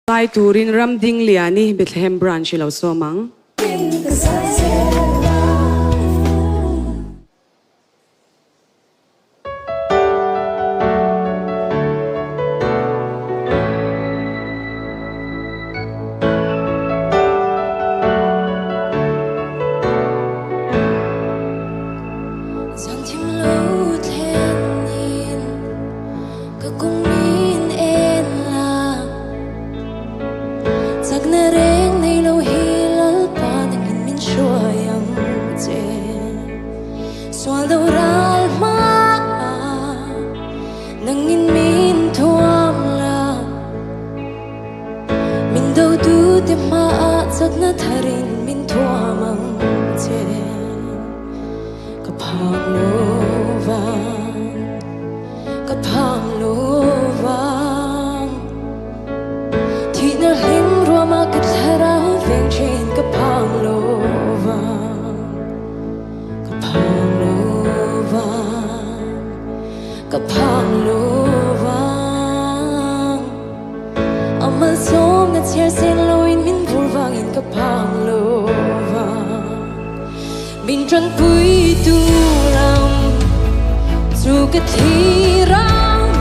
Tai turin Ramdingliani Bethlehem branch lo somang. Mình trăng vui tu lòng dù cái thi răng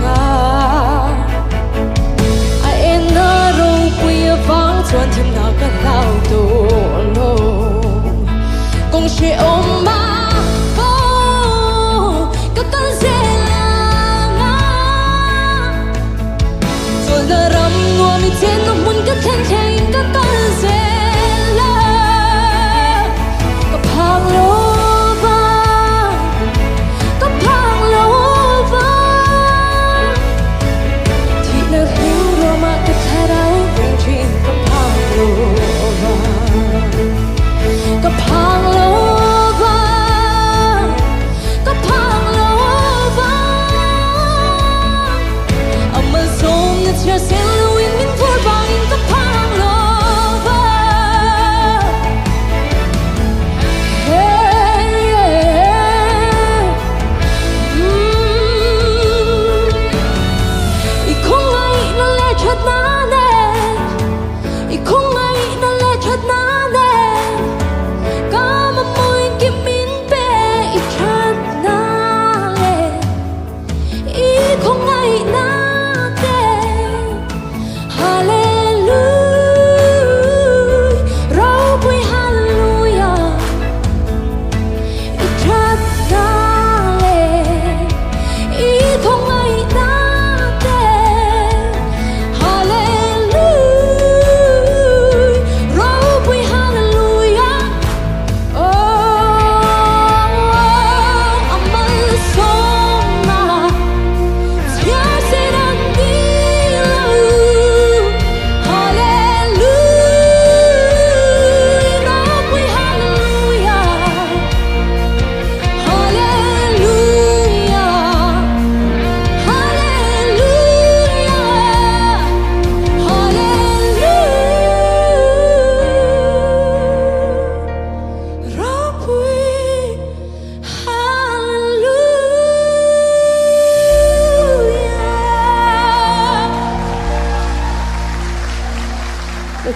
ai em nó râu quia vắng chuan thêm nào cái lao tổ lô cùng sẽ ôm ba vô cái con dê là rồi là rắm ngua mi trên nó muốn cái thanh thanh cái con dê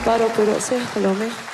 Paro pero se, Colome.